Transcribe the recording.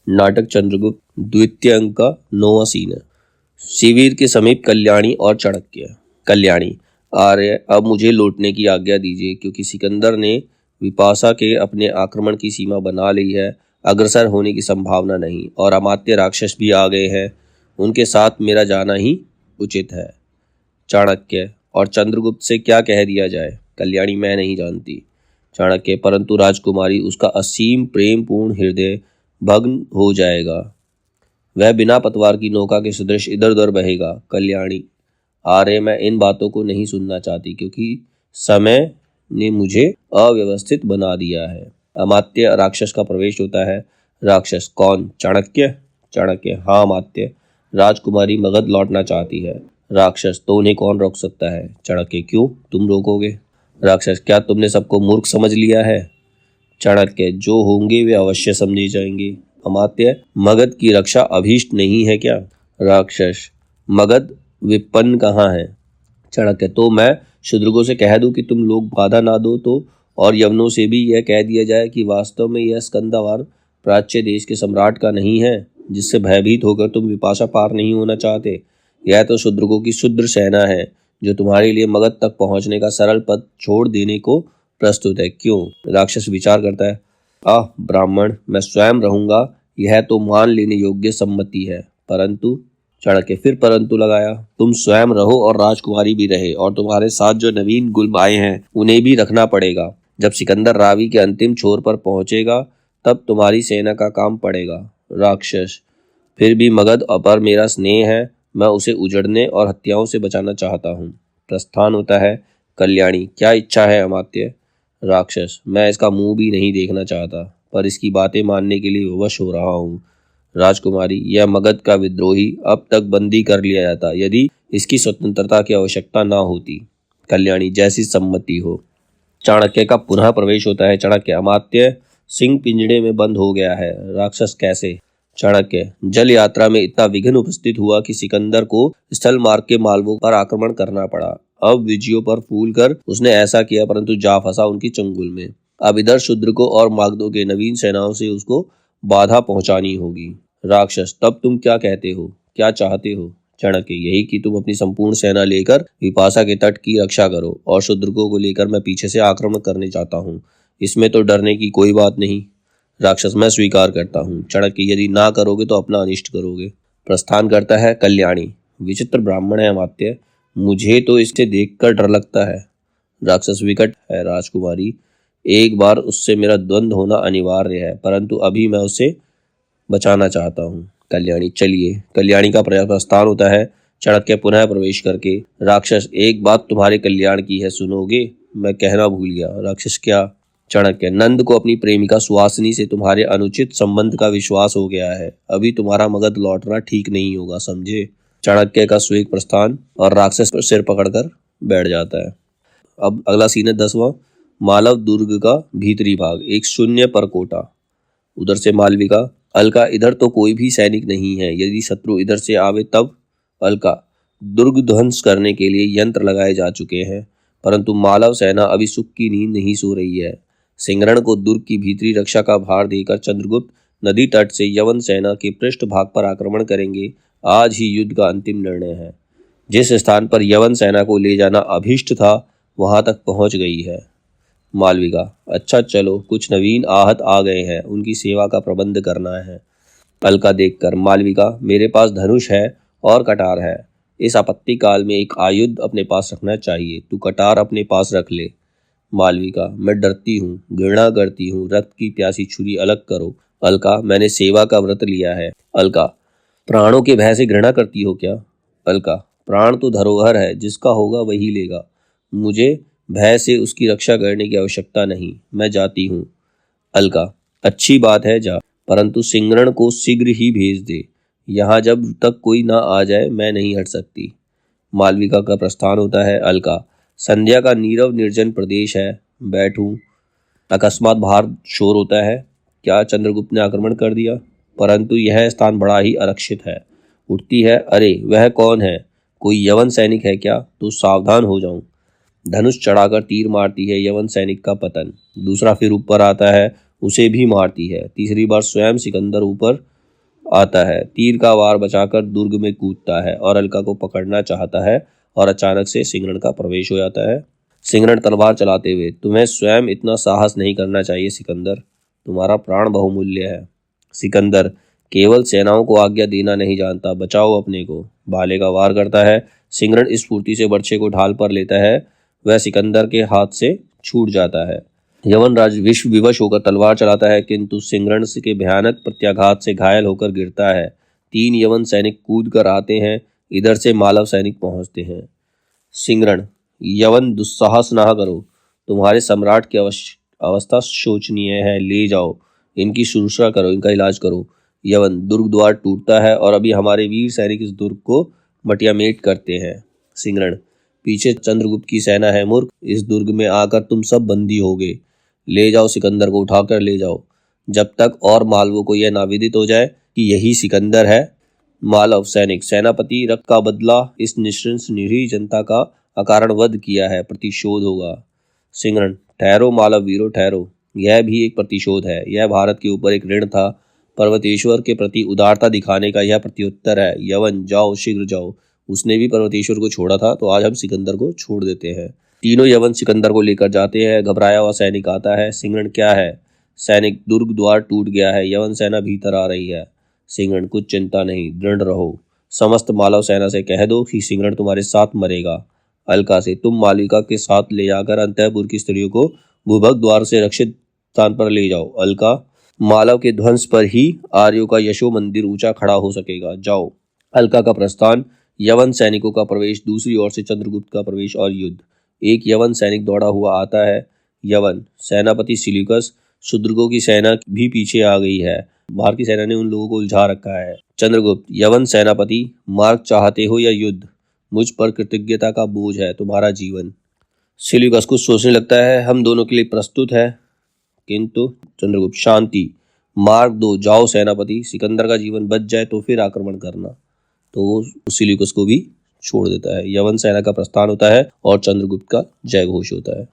नाटक चंद्रगुप्त द्वितीय अंक का 9वां सीन है। शिविर के समीप कल्याणी और चाणक्य। कल्याणी, आर्य अब मुझे लौटने की आज्ञा दीजिए, क्योंकि सिकंदर ने विपाशा के अपने आक्रमण की सीमा बना ली है। अग्रसर होने की संभावना नहीं, और अमात्य राक्षस भी आ गए हैं। उनके साथ मेरा जाना ही उचित है। चाणक्य, और चंद्रगुप्त से क्या कह दिया जाए? कल्याणी, मैं नहीं जानती। चाणक्य, परंतु राजकुमारी, उसका असीम प्रेम पूर्ण हृदय भग्न हो जाएगा। वह बिना पतवार की नौका के सदृश इधर उधर बहेगा। कल्याणी, आर्य मैं इन बातों को नहीं सुनना चाहती, क्योंकि समय ने मुझे अव्यवस्थित बना दिया है। अमात्य राक्षस का प्रवेश होता है। राक्षस, कौन? चाणक्य। चाणक्य, हाँ अमात्य, राजकुमारी मगध लौटना चाहती है। राक्षस, तो उन्हें कौन रोक सकता है? चाणक्य, क्यों, तुम रोकोगे? राक्षस, क्या तुमने सबको मूर्ख समझ लिया है? चाणक्य, जो होंगे वे अवश्य समझे जाएंगे। अमात्य, मगध की रक्षा अभीष्ट नहीं है क्या? राक्षस, मगध विपन्न कहाँ है? चाणक्य, तो मैं शूद्रकों से कह दूं कि तुम लोग बाधा ना दो तो, और यवनों से भी यह कह दिया जाए कि वास्तव में यह स्कंदावर प्राच्य देश के सम्राट का नहीं है, जिससे भयभीत होकर तुम विपाशा पार नहीं होना चाहते। यह तो शूद्रकों की शुद्र सेना है, जो तुम्हारे लिए मगध तक पहुंचने का सरल पथ छोड़ देने को प्रस्तुत है। क्यों? राक्षस विचार करता है। ब्राह्मण, मैं स्वयं रहूंगा, यह तो मान लेने योग्य सम्मति है, परंतु। चाणक्य, फिर परंतु लगाया। तुम स्वयं रहो और राजकुमारी भी रहे, और तुम्हारे साथ जो नवीन गुलाम आए हैं उन्हें भी रखना पड़ेगा। जब सिकंदर रावी के अंतिम छोर पर पहुंचेगा, तब तुम्हारी सेना का काम पड़ेगा। राक्षस, फिर भी मगध पर मेरा स्नेह है, मैं उसे उजड़ने और हत्याओं से बचाना चाहता हूँ। प्रस्थान होता है। कल्याणी, क्या इच्छा है अमात्य? राक्षस, मैं इसका मुंह भी नहीं देखना चाहता, पर इसकी बातें मानने के लिए विवश हो रहा हूँ। राजकुमारी, यह मगध का विद्रोही अब तक बंदी कर लिया जाता, यदि इसकी स्वतंत्रता की आवश्यकता ना होती। कल्याणी, जैसी सम्मति हो। चाणक्य का पुनः प्रवेश होता है। चाणक्य, अमात्य सिंह पिंजड़े में बंद हो गया है। राक्षस, कैसे? चाणक्य, जल यात्रा में इतना विघ्न उपस्थित हुआ कि सिकंदर को स्थल मार्ग के मालवों पर आक्रमण करना पड़ा। अब विजयों पर फूल कर उसने ऐसा किया, परंतु जा फंसा उनकी चंगुल में। अब इधर शूद्रकों और मागधों के नवीन सेनाओं से उसको बाधा पहुंचानी होगी। राक्षस, तब तुम क्या कहते हो, क्या चाहते हो? चाणक्य, यही कि तुम अपनी संपूर्ण सेना लेकर विपाशा के तट की रक्षा करो, और शूद्रकों को लेकर मैं पीछे से आक्रमण करने चाहता हूँ। इसमें तो डरने की कोई बात नहीं। राक्षस, मैं स्वीकार करता हूँ। चाणक्य, यदि ना करोगे तो अपना अनिष्ट करोगे। प्रस्थान करता है। कल्याणी, विचित्र ब्राह्मण है अमात्य, मुझे तो इससे देखकर डर लगता है। राक्षस, विकट है राजकुमारी, एक बार उससे मेरा द्वंद्व होना अनिवार्य है, परंतु अभी मैं उसे बचाना चाहता हूँ। कल्याणी, चलिए। कल्याणी का प्रस्थान होता है। चाणक्य पुनः प्रवेश करके। राक्षस, एक बात तुम्हारे कल्याण की है, सुनोगे? मैं कहना भूल गया। राक्षस, क्या? चाणक्य, नंद को अपनी प्रेमिका सुहासिनी से तुम्हारे अनुचित संबंध का विश्वास हो गया है। अभी तुम्हारा मगध लौटना ठीक नहीं होगा, समझे? चाणक्य का स्वेग प्रस्थान, और राक्षस पर सिर पकड़कर बैठ जाता है। अब अगला सीन है 10वां। मालव दुर्ग का भीतरी भाग, एक शून्य परकोटा। उधर से मालविका। अलका, इधर तो कोई भी सैनिक नहीं है, यदि शत्रु इधर से आवे तब? अलका, दुर्ग ध्वंस करने के लिए यंत्र लगाए जा चुके हैं, परंतु मालव सेना अभी सुख की नींद नहीं सो रही है। सिंगरण को दुर्ग की भीतरी रक्षा का भार देकर चंद्रगुप्त नदी तट से यवन सेना के पृष्ठ भाग पर आक्रमण करेंगे। आज ही युद्ध का अंतिम निर्णय है। जिस स्थान पर यवन सेना को ले जाना अभीष्ट था, वहां तक पहुंच गई है। मालविका, अच्छा चलो, कुछ नवीन आहत आ गए हैं, उनकी सेवा का प्रबंध करना है। अलका देखकर। मालविका, मेरे पास धनुष है और कटार है, इस आपत्ति काल में एक आयुध अपने पास रखना चाहिए, तू कटार अपने पास रख ले। मालविका, मैं डरती हूँ, घृणा करती हूँ, रक्त की प्यासी छुरी अलग करो। अलका, मैंने सेवा का व्रत लिया है। अलका, प्राणों के भय से घृणा करती हो क्या? अलका, प्राण तो धरोहर है, जिसका होगा वही लेगा, मुझे भय से उसकी रक्षा करने की आवश्यकता नहीं, मैं जाती हूँ। अलका, अच्छी बात है, जा, परंतु सिंगरण को शीघ्र ही भेज दे, यहाँ जब तक कोई ना आ जाए मैं नहीं हट सकती। मालविका का प्रस्थान होता है। अलका, संध्या का नीरव निर्जन प्रदेश है, बैठूं। अकस्मात बाहर शोर होता है। क्या चंद्रगुप्त ने आक्रमण कर दिया? परंतु यह स्थान बड़ा ही आरक्षित है। उठती है। अरे वह कौन है? कोई यवन सैनिक है क्या? तो सावधान हो जाऊं। धनुष चढ़ाकर तीर मारती है। यवन सैनिक का पतन। दूसरा फिर ऊपर आता है, उसे भी मारती है। तीसरी बार स्वयं सिकंदर ऊपर आता है, तीर का वार बचाकर दुर्ग में कूदता है और अलका को पकड़ना चाहता है और अचानक से सिंगरण का प्रवेश हो जाता है। सिंगरण तलवार चलाते हुए, तुम्हें स्वयं इतना साहस नहीं करना चाहिए सिकंदर, तुम्हारा प्राण बहुमूल्य है। सिकंदर केवल सेनाओं को आज्ञा देना नहीं जानता, बचाओ अपने को। भाले का वार करता है। सिंगरण इस फुर्ती से बर्छे को ढाल पर लेता है, वह सिकंदर के हाथ से छूट जाता है। यवनराज विश्व विवश होकर तलवार चलाता है, किंतु सिंगरण के भयानक प्रत्याघात से घायल होकर गिरता है। 3 यवन सैनिक कूद कर आते हैं, इधर से मालव सैनिक पहुंचते हैं। सिंगरण, यवन दुस्साहस ना करो, तुम्हारे सम्राट की अवस्था शोचनीय है, ले जाओ, इनकी शुश्रूषा करो, इनका इलाज करो। यवन, दुर्ग द्वार टूटता है और अभी हमारे वीर सैनिक इस दुर्ग को मटियामेट करते हैं। सिंगरण, पीछे चंद्रगुप्त की सेना है मूर्ख, इस दुर्ग में आकर तुम सब बंदी होगे, ले जाओ सिकंदर को, उठाकर ले जाओ, जब तक और मालवों को यह नाविदित हो जाए कि यही सिकंदर है। मालव सैनिक, सेनापति, रक्त का बदला इस निशंस निरीह जनता का अकारण वध किया है, प्रतिशोध होगा। सिंगरण, ठहरो मालव वीरों, ठहरो, यह भी एक प्रतिशोध है, यह भारत के ऊपर एक ऋण था, पर्वतेश्वर के प्रति उदारता दिखाने का यह प्रत्युत्तर है। यवन, जाओ, शीघ्र जाओ, उसने भी पर्वतेश्वर को छोड़ा था, तो आज हम सिकंदर को छोड़ देते हैं। तीनों यवन सिकंदर को लेकर जाते हैं। घबराया हुआ सैनिक आता है। सिंगरण, क्या है? सैनिक, दुर्ग द्वार टूट गया है, यवन सेना भीतर आ रही है। सिंगरण, कुछ चिंता नहीं, दृढ़ रहो, समस्त मालव सेना से कह दो कि सिंगरण तुम्हारे साथ मरेगा। अलका से, तुम मालिका के साथ ले जाकर अंतःपुर की स्त्रियों को भूभग द्वार से रक्षित स्थान पर ले जाओ। अलका, मालव के ध्वंस पर ही आर्यों का यशो मंदिर ऊंचा खड़ा हो सकेगा, जाओ। अलका का प्रस्थान, यवन सैनिकों का प्रवेश, दूसरी ओर से चंद्रगुप्त का प्रवेश और युद्ध। एक यवन सैनिक दौड़ा हुआ आता है। यवन सेनापति सिल्यूकस, शूद्रकों की सेना भी पीछे आ गई है, बाहर की सेना ने उन लोगों को उलझा रखा है। चंद्रगुप्त, यवन सेनापति, मार्ग चाहते हो या युद्ध? मुझ पर कृतज्ञता का बोझ है तुम्हारा जीवन। सिल्यूकस कुछ सोचने लगता है, हम दोनों के लिए प्रस्तुत है, किंतु चंद्रगुप्त, शांति, मार्ग दो, जाओ सेनापति, सिकंदर का जीवन बच जाए तो फिर आक्रमण करना। तो वो सिल्यूकस को भी छोड़ देता है। यवन सेना का प्रस्थान होता है और चंद्रगुप्त का जय घोष होता है।